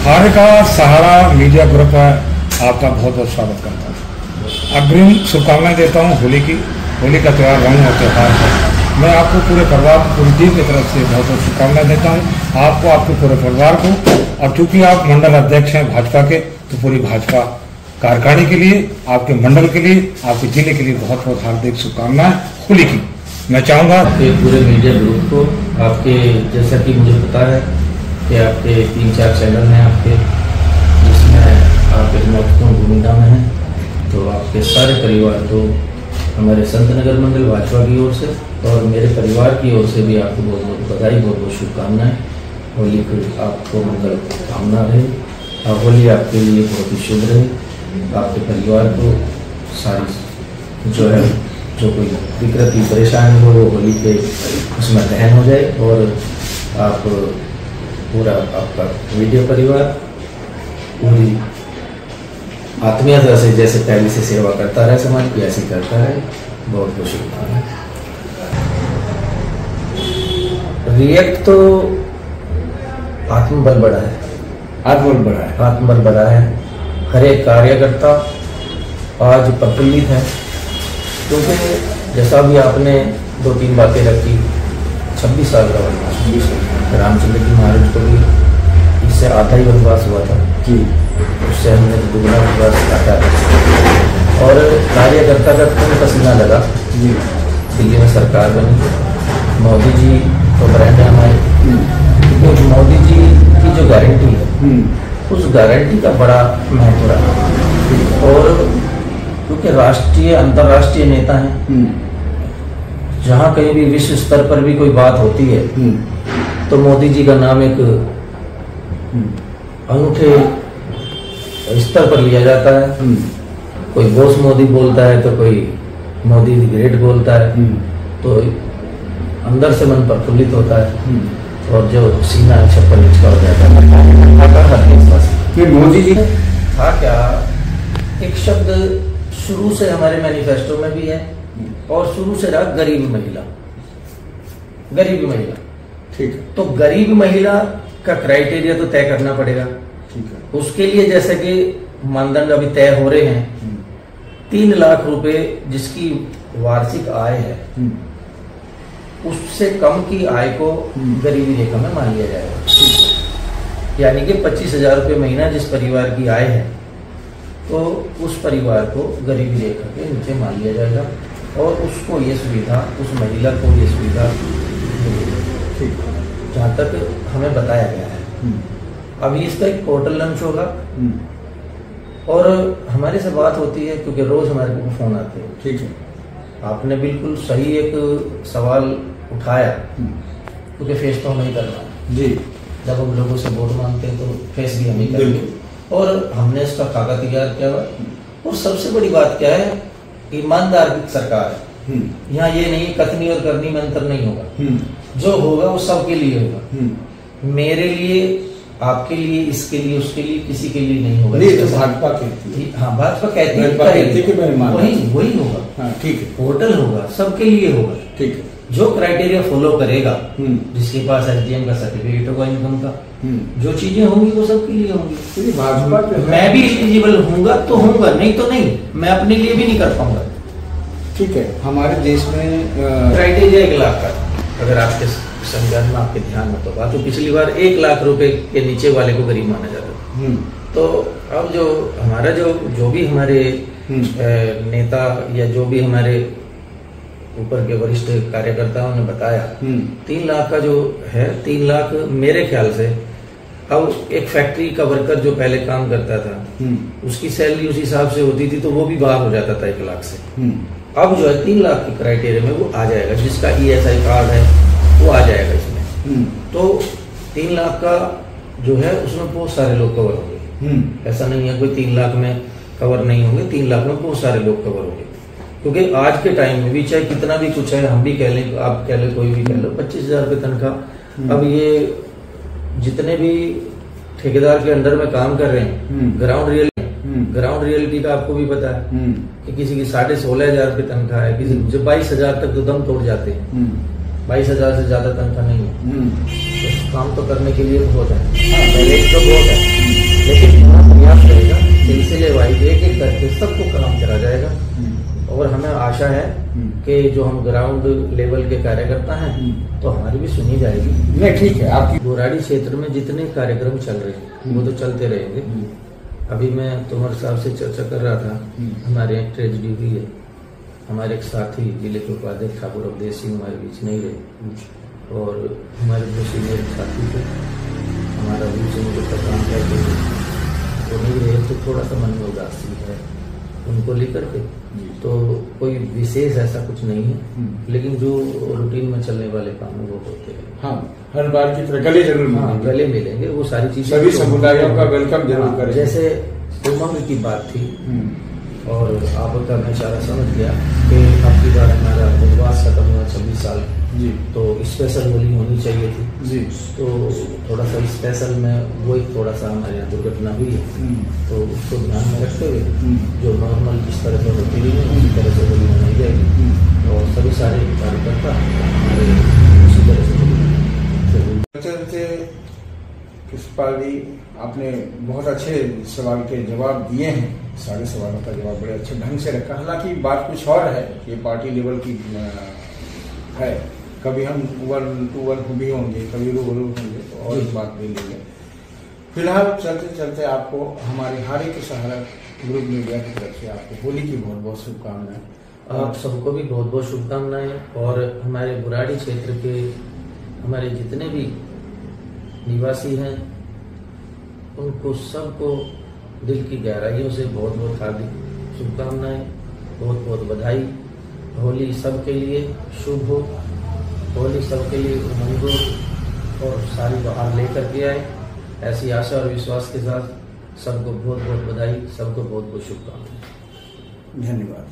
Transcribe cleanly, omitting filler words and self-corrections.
भारत का सहारा media group आपका बहुत बहुत स्वागत करता है। अग्रिम शुभकामनाएं देता हूं होली की। होली का त्यौहार रंग और त्यौहार है। मैं आपको पूरे परिवार को, पूरी टीम की तरफ से बहुत बहुत शुभकामनाएं देता हूं, आपको, आपके पूरे परिवार को। और चूंकि आप मंडल अध्यक्ष हैं भाजपा के, तो पूरी भाजपा कार्यकारिणी के लिए, आपके मंडल के लिए, आपके जिले के लिए बहुत बहुत हार्दिक शुभकामनाएं होली की। मैं चाहूँगा आपके पूरे मीडिया ग्रुप को, आपके जैसा कि मुझे पता है कि आपके 3-4 चैनल हैं आपके, जिसमें आप एक महत्वपूर्ण भूमिका में हैं, तो आपके सारे परिवार को हमारे संत नगर मंडल भाजपा की ओर से और मेरे परिवार की ओर से भी आपको बहुत बहुत बधाई, बहुत बहुत शुभकामनाएं। होली की आपको मंगल कामना रहे और होली आपके लिए बहुत ही शुभ रहे। आपके परिवार को सारी जो है, जो कोई विकृति परेशानी हो, वो होली के उसमें दहन हो जाए और आप पूरा आपका मीडिया परिवार पूरी आत्मीयता से जैसे पहले से सेवा करता रहे समाज की, ऐसे करता रहे। बहुत बहुत शुभकामनाएं। रिएक्ट तो आत्मबल बढ़ा है, आत्मबल बढ़ा है, आत्मबल बढ़ा है। हर एक कार्यकर्ता आज प्रफुल्लित है, क्योंकि जैसा भी आपने 2-3 बातें रखी, 26 साल का वनवास, रामचंद्र जी महाराज को भी इससे आधा ही वनवास हुआ था जी, उससे हमने दुगना वनवास काटा है। और कार्यकर्ता का खून पसीना लगा जी, दिल्ली में सरकार बनी, मोदी जी तो ब्रांड है हमारे, क्योंकि मोदी जी की जो गारंटी है उस गारंटी का बड़ा महत्व रहा। और क्योंकि राष्ट्रीय अंतर्राष्ट्रीय नेता हैं, जहाँ कहीं भी विश्व स्तर पर भी कोई बात होती है तो मोदी जी का नाम एक अनूठे स्तर पर लिया जाता है। कोई बॉस मोदी बोलता है तो कोई मोदी द ग्रेट बोलता है, तो अंदर से मन प्रफुल्लित होता है और जो सीना छप्पर निचका हो जाता है। मोदी जी था क्या, एक शब्द शुरू से हमारे मैनिफेस्टो में भी है और शुरू से रहा, गरीब महिला। गरीब महिला, ठीक है। तो गरीब महिला का क्राइटेरिया तो तय करना पड़ेगा, ठीक है। उसके लिए जैसे कि मानदंड अभी तय हो रहे हैं, 3 लाख रुपए जिसकी वार्षिक आय है, उससे कम की आय को गरीबी रेखा में मान लिया जाएगा। यानी कि 25,000 रुपये महीना जिस परिवार की आय है, तो उस परिवार को गरीबी रेखा के नीचे मान लिया जाएगा और उसको ये सुविधा, उस महिला को ये सुविधा जहाँ तक हमें बताया गया है। अभी इसका एक पोर्टल लॉन्च होगा और हमारे से बात होती है, क्योंकि रोज हमारे को फोन आते हैं, ठीक है। आपने बिल्कुल सही एक सवाल उठाया, क्योंकि फेस तो हमें ही करना जी। जब हम लोगों से वोट मांगते हैं तो फेस भी हम ही करेंगे और हमने इसका खाका तैयार किया हुआ। और सबसे बड़ी बात क्या है, ईमानदार सरकार है। यहाँ ये नहीं कथनी और करनी में अंतर नहीं होगा, जो होगा वो सबके लिए होगा। मेरे लिए, आपके लिए, इसके लिए, उसके लिए, किसी के लिए नहीं होगा। तो भाजपा कहती है, हाँ भाजपा कहती है, वही होगा, ठीक है। पोर्टल होगा, सबके लिए होगा, ठीक है। जो क्राइटेरिया फॉलो करेगा, जिसके पास एसडीएम का सर्टिफिकेट होगा इनकम का, जो चीजें होंगी वो सबके लिए होंगी। भाजपा मैं भी एलिजिबल होऊंगा तो होऊंगा, नहीं तो नहीं। मैं अपने लिए भी नहीं कर पाऊंगा, ठीक है। हमारे देश में क्राइटेरिया 1 लाख का, अगर आपके संज्ञान में, आपके ध्यान में तो बात, तो पिछली बार 1 लाख रुपए के नीचे वाले को गरीब माना जाता था। तो अब जो हमारा जो भी हमारे नेता या जो भी हमारे ऊपर के वरिष्ठ कार्यकर्ताओं ने बताया, 3 लाख का जो है, 3 लाख मेरे ख्याल से, अब एक फैक्ट्री का वर्कर जो पहले काम करता था, उसकी सैलरी उस हिसाब से होती थी, तो वो भी बाहर हो जाता था 1 लाख से। अब जो है 3 लाख के क्राइटेरिया में वो आ जाएगा, जिसका ESI कार्ड है वो आ जाएगा इसमें। तो 3 लाख का जो है उसमें बहुत सारे लोग कवर होंगे। ऐसा नहीं है कोई 3 लाख में कवर नहीं होंगे, 3 लाख में बहुत सारे लोग कवर होंगे। क्योंकि आज के टाइम में भी चाहे कितना भी कुछ है, हम भी कह लें, आप कह लें, कोई भी कह लो, 25,000 रुपये तनख्वाह। अब ये जितने भी ठेकेदार के अंडर में काम कर रहे हैं, ग्राउंड रियलिटी का आपको भी पता है कि किसी की 16,500 रुपये तनख्वाह है, किसी 22,000 तक तो दम तोड़ जाते हैं। 22,000 से ज्यादा तनख्वाह नहीं है, तो काम तो करने के लिए बहुत है, पहले तो बहुत है। लेकिन हमारा प्रयास रहेगा, सिलसिले वाइज एक एक करके सबको काम करा जाएगा। और हमें आशा है कि जो हम ग्राउंड लेवल के कार्यकर्ता हैं तो हमारी भी सुनी जाएगी। नहीं, ठीक है। आपकी बुराड़ी क्षेत्र में जितने कार्यक्रम चल रहे हैं वो तो चलते रहेंगे। अभी मैं तुम्हारे साहब से चर्चा कर रहा था, हमारे यहाँ ट्रेजिडी हुई है। हमारे एक साथी जिले के उपाध्यक्ष ठाकुर अवधेश सिंह हमारे बीच नहीं रहे, और हमारे जो सीनियर साथी थे हमारा भी जो काम करते थे वो नहीं रहे, तो थोड़ा सा मन में उदासी है उनको लेकर के। तो कोई विशेष ऐसा कुछ नहीं है, लेकिन जो रूटीन में चलने वाले काम है वो होते हैं। हाँ, हर बार की तरह गले जरूर मिलेंगे। गले मिलेंगे, वो सारी चीजें सभी समुदायों का वेलकम जरूर करें। जैसे उमंग की बात थी, और आपका मैं सारा समझ गया कि आपकी बार हमारा वनवास खत्म हुआ 26 साल जी, तो स्पेशल होली होनी चाहिए थी जी। तो थोड़ा सा स्पेशल में वो एक थोड़ा सा हमारे यहाँ दुर्घटना हुई है, तो उसको ध्यान में रखते हुए जो नॉर्मल जिस तरह से होती रही है उसी तरह से होली मनाई जाएगी, और सभी सारे कार्यकर्ता हमारे उसी तरह से। कृष्णपाल जी, आपने बहुत अच्छे सवाल के जवाब दिए हैं, सारे सवालों का जवाब बड़े अच्छे ढंग से रखा। हालांकि बात कुछ और है, ये पार्टी लेवल की है, कभी हम 1-to-1 भी होंगे, कभी रूबरू होंगे, तो और इस बात ले लेंगे। फिलहाल चलते चलते आपको हमारे हारे के सहारा ग्रुप मीडिया की तरफ से आपको होली की बहुत बहुत शुभकामनाएं। आप सबको भी बहुत बहुत शुभकामनाएं, और हमारे बुराड़ी क्षेत्र के हमारे जितने भी निवासी हैं उनको सबको दिल की गहराइयों से बहुत बहुत हार्दिक शुभकामनाएं, बहुत बहुत बधाई। होली सबके लिए शुभ हो, होली सबके लिए उमंग हो, और सारी बहार लेकर के आए, ऐसी आशा और विश्वास के साथ सबको बहुत बहुत बधाई, सबको बहुत बहुत शुभकामनाएं। धन्यवाद।